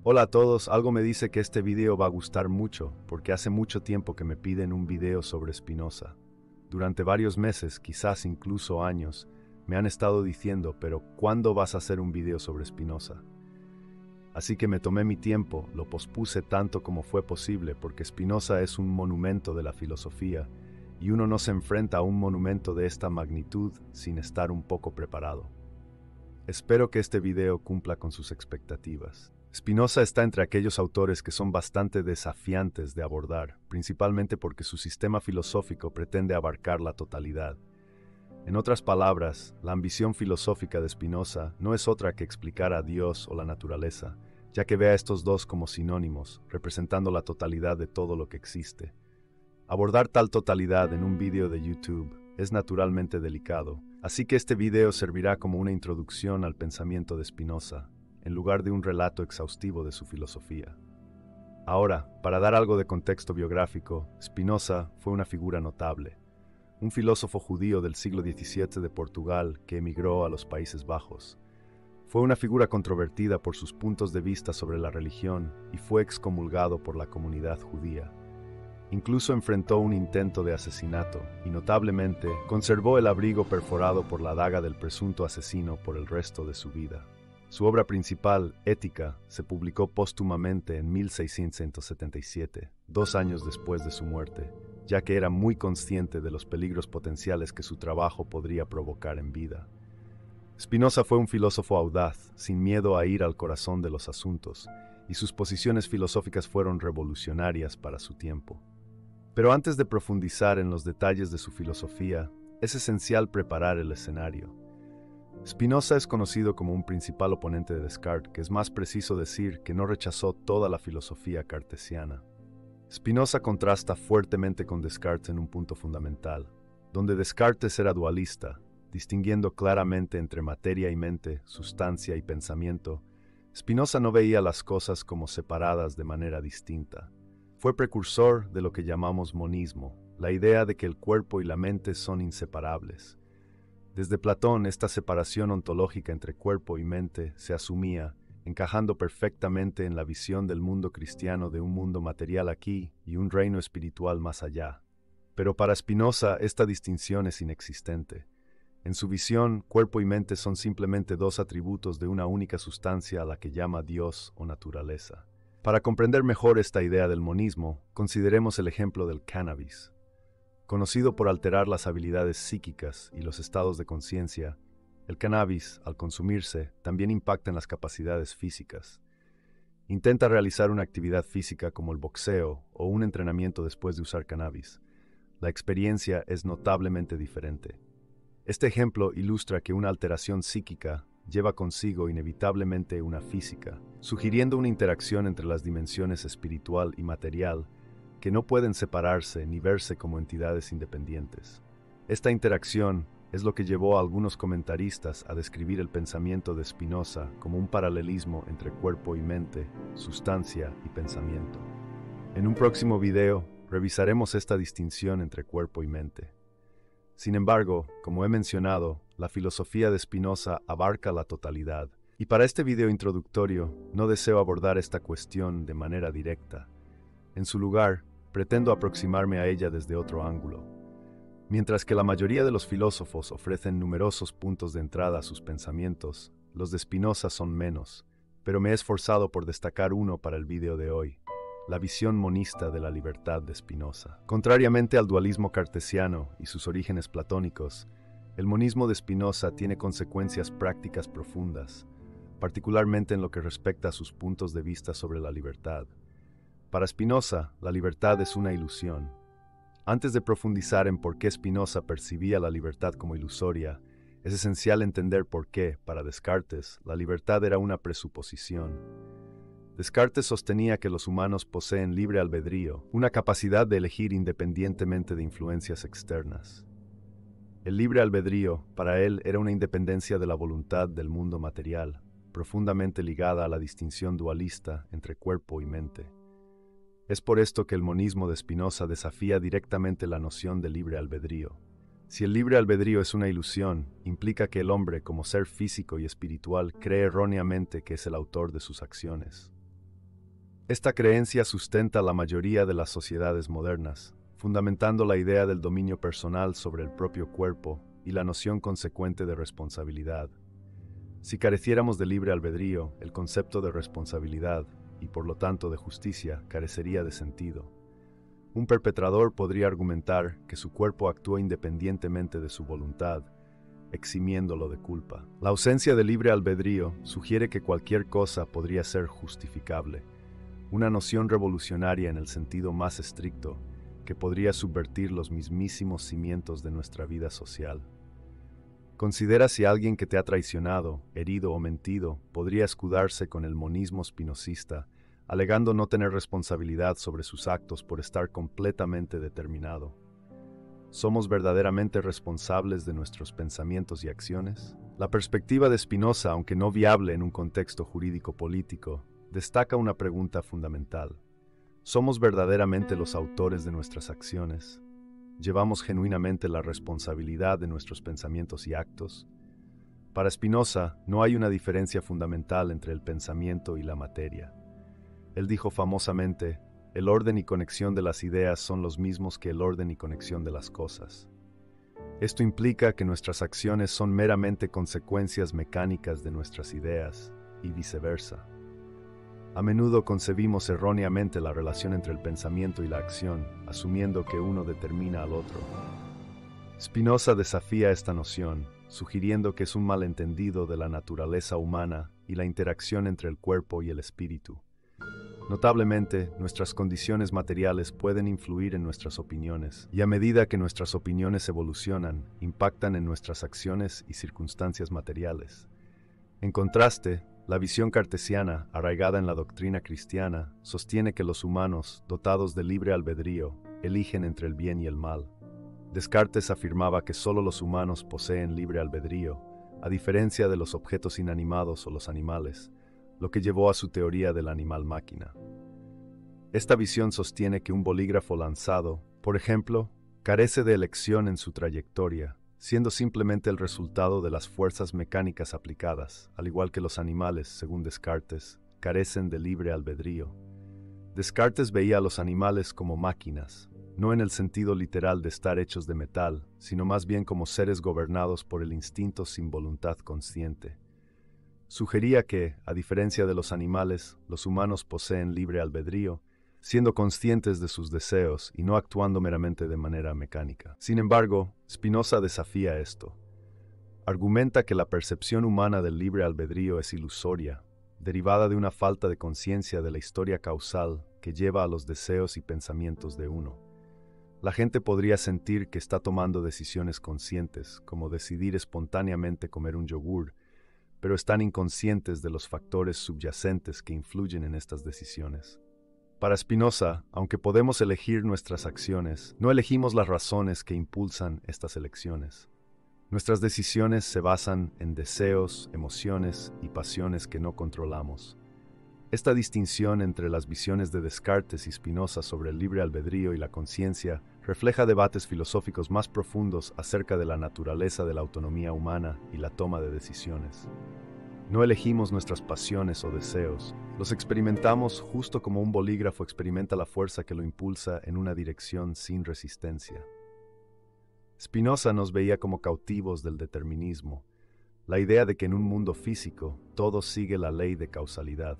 Hola a todos, algo me dice que este video va a gustar mucho, porque hace mucho tiempo que me piden un video sobre Spinoza. Durante varios meses, quizás incluso años, me han estado diciendo, pero ¿cuándo vas a hacer un video sobre Spinoza? Así que me tomé mi tiempo, lo pospuse tanto como fue posible, porque Spinoza es un monumento de la filosofía, y uno no se enfrenta a un monumento de esta magnitud sin estar un poco preparado. Espero que este video cumpla con sus expectativas. Spinoza está entre aquellos autores que son bastante desafiantes de abordar, principalmente porque su sistema filosófico pretende abarcar la totalidad. En otras palabras, la ambición filosófica de Spinoza no es otra que explicar a Dios o la naturaleza, ya que ve a estos dos como sinónimos, representando la totalidad de todo lo que existe. Abordar tal totalidad en un vídeo de YouTube es naturalmente delicado, así que este video servirá como una introducción al pensamiento de Spinoza, en lugar de un relato exhaustivo de su filosofía. Ahora, para dar algo de contexto biográfico, Spinoza fue una figura notable, un filósofo judío del siglo XVII de Portugal que emigró a los Países Bajos. Fue una figura controvertida por sus puntos de vista sobre la religión y fue excomulgado por la comunidad judía. Incluso enfrentó un intento de asesinato y notablemente conservó el abrigo perforado por la daga del presunto asesino por el resto de su vida. Su obra principal, Ética, se publicó póstumamente en 1677, 2 años después de su muerte, ya que era muy consciente de los peligros potenciales que su trabajo podría provocar en vida. Spinoza fue un filósofo audaz, sin miedo a ir al corazón de los asuntos, y sus posiciones filosóficas fueron revolucionarias para su tiempo. Pero antes de profundizar en los detalles de su filosofía, es esencial preparar el escenario. Spinoza es conocido como un principal oponente de Descartes, que es más preciso decir que no rechazó toda la filosofía cartesiana. Spinoza contrasta fuertemente con Descartes en un punto fundamental, donde Descartes era dualista, distinguiendo claramente entre materia y mente, sustancia y pensamiento. Spinoza no veía las cosas como separadas de manera distinta. Fue precursor de lo que llamamos monismo, la idea de que el cuerpo y la mente son inseparables. Desde Platón, esta separación ontológica entre cuerpo y mente se asumía, encajando perfectamente en la visión del mundo cristiano de un mundo material aquí y un reino espiritual más allá. Pero para Spinoza, esta distinción es inexistente. En su visión, cuerpo y mente son simplemente dos atributos de una única sustancia a la que llama Dios o naturaleza. Para comprender mejor esta idea del monismo, consideremos el ejemplo del cannabis. Conocido por alterar las habilidades psíquicas y los estados de conciencia, el cannabis, al consumirse, también impacta en las capacidades físicas. Intenta realizar una actividad física como el boxeo o un entrenamiento después de usar cannabis. La experiencia es notablemente diferente. Este ejemplo ilustra que una alteración psíquica lleva consigo inevitablemente una física, sugiriendo una interacción entre las dimensiones espiritual y material que no pueden separarse ni verse como entidades independientes. Esta interacción es lo que llevó a algunos comentaristas a describir el pensamiento de Spinoza como un paralelismo entre cuerpo y mente, sustancia y pensamiento. En un próximo video, revisaremos esta distinción entre cuerpo y mente. Sin embargo, como he mencionado, la filosofía de Spinoza abarca la totalidad, y para este video introductorio no deseo abordar esta cuestión de manera directa. En su lugar, pretendo aproximarme a ella desde otro ángulo. Mientras que la mayoría de los filósofos ofrecen numerosos puntos de entrada a sus pensamientos, los de Spinoza son menos, pero me he esforzado por destacar uno para el video de hoy: la visión monista de la libertad de Spinoza. Contrariamente al dualismo cartesiano y sus orígenes platónicos, el monismo de Spinoza tiene consecuencias prácticas profundas, particularmente en lo que respecta a sus puntos de vista sobre la libertad. Para Spinoza, la libertad es una ilusión. Antes de profundizar en por qué Spinoza percibía la libertad como ilusoria, es esencial entender por qué, para Descartes, la libertad era una presuposición. Descartes sostenía que los humanos poseen libre albedrío, una capacidad de elegir independientemente de influencias externas. El libre albedrío, para él, era una independencia de la voluntad del mundo material, profundamente ligada a la distinción dualista entre cuerpo y mente. Es por esto que el monismo de Spinoza desafía directamente la noción de libre albedrío. Si el libre albedrío es una ilusión, implica que el hombre, como ser físico y espiritual, cree erróneamente que es el autor de sus acciones. Esta creencia sustenta la mayoría de las sociedades modernas, fundamentando la idea del dominio personal sobre el propio cuerpo y la noción consecuente de responsabilidad. Si careciéramos de libre albedrío, el concepto de responsabilidad, y por lo tanto de justicia, carecería de sentido. Un perpetrador podría argumentar que su cuerpo actúa independientemente de su voluntad, eximiéndolo de culpa. La ausencia de libre albedrío sugiere que cualquier cosa podría ser justificable, una noción revolucionaria en el sentido más estricto, que podría subvertir los mismísimos cimientos de nuestra vida social. Considera si alguien que te ha traicionado, herido o mentido podría escudarse con el monismo spinozista, alegando no tener responsabilidad sobre sus actos por estar completamente determinado. ¿Somos verdaderamente responsables de nuestros pensamientos y acciones? La perspectiva de Spinoza, aunque no viable en un contexto jurídico-político, destaca una pregunta fundamental. ¿Somos verdaderamente los autores de nuestras acciones? ¿Llevamos genuinamente la responsabilidad de nuestros pensamientos y actos? Para Spinoza, no hay una diferencia fundamental entre el pensamiento y la materia. Él dijo famosamente, el orden y conexión de las ideas son los mismos que el orden y conexión de las cosas. Esto implica que nuestras acciones son meramente consecuencias mecánicas de nuestras ideas, y viceversa. A menudo concebimos erróneamente la relación entre el pensamiento y la acción, asumiendo que uno determina al otro. Spinoza desafía esta noción, sugiriendo que es un malentendido de la naturaleza humana y la interacción entre el cuerpo y el espíritu. Notablemente, nuestras condiciones materiales pueden influir en nuestras opiniones, y a medida que nuestras opiniones evolucionan, impactan en nuestras acciones y circunstancias materiales. En contraste, la visión cartesiana, arraigada en la doctrina cristiana, sostiene que los humanos, dotados de libre albedrío, eligen entre el bien y el mal. Descartes afirmaba que solo los humanos poseen libre albedrío, a diferencia de los objetos inanimados o los animales, lo que llevó a su teoría del animal-máquina. Esta visión sostiene que un bolígrafo lanzado, por ejemplo, carece de elección en su trayectoria, siendo simplemente el resultado de las fuerzas mecánicas aplicadas, al igual que los animales, según Descartes, carecen de libre albedrío. Descartes veía a los animales como máquinas, no en el sentido literal de estar hechos de metal, sino más bien como seres gobernados por el instinto sin voluntad consciente. Sugería que, a diferencia de los animales, los humanos poseen libre albedrío, siendo conscientes de sus deseos y no actuando meramente de manera mecánica. Sin embargo, Spinoza desafía esto. Argumenta que la percepción humana del libre albedrío es ilusoria, derivada de una falta de conciencia de la historia causal que lleva a los deseos y pensamientos de uno. La gente podría sentir que está tomando decisiones conscientes, como decidir espontáneamente comer un yogur, pero están inconscientes de los factores subyacentes que influyen en estas decisiones. Para Spinoza, aunque podemos elegir nuestras acciones, no elegimos las razones que impulsan estas elecciones. Nuestras decisiones se basan en deseos, emociones y pasiones que no controlamos. Esta distinción entre las visiones de Descartes y Spinoza sobre el libre albedrío y la conciencia refleja debates filosóficos más profundos acerca de la naturaleza de la autonomía humana y la toma de decisiones. No elegimos nuestras pasiones o deseos, los experimentamos justo como un bolígrafo experimenta la fuerza que lo impulsa en una dirección sin resistencia. Spinoza nos veía como cautivos del determinismo, la idea de que en un mundo físico todo sigue la ley de causalidad.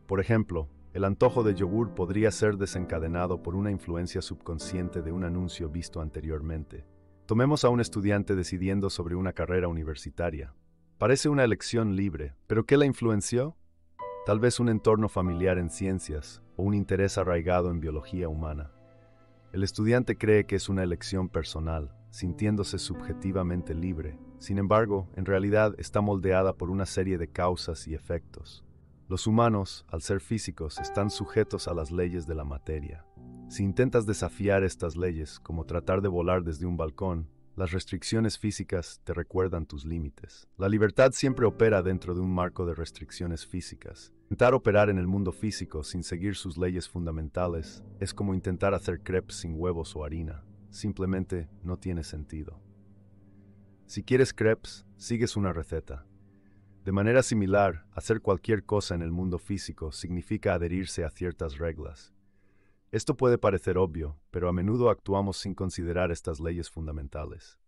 Por ejemplo, el antojo de yogur podría ser desencadenado por una influencia subconsciente de un anuncio visto anteriormente. Tomemos a un estudiante decidiendo sobre una carrera universitaria. Parece una elección libre, pero ¿qué la influenció? Tal vez un entorno familiar en ciencias o un interés arraigado en biología humana. El estudiante cree que es una elección personal, sintiéndose subjetivamente libre. Sin embargo, en realidad está moldeada por una serie de causas y efectos. Los humanos, al ser físicos, están sujetos a las leyes de la materia. Si intentas desafiar estas leyes, como tratar de volar desde un balcón, las restricciones físicas te recuerdan tus límites. La libertad siempre opera dentro de un marco de restricciones físicas. Intentar operar en el mundo físico sin seguir sus leyes fundamentales es como intentar hacer crepes sin huevos o harina. Simplemente no tiene sentido. Si quieres crepes, sigues una receta. De manera similar, hacer cualquier cosa en el mundo físico significa adherirse a ciertas reglas. Esto puede parecer obvio, pero a menudo actuamos sin considerar estas leyes fundamentales.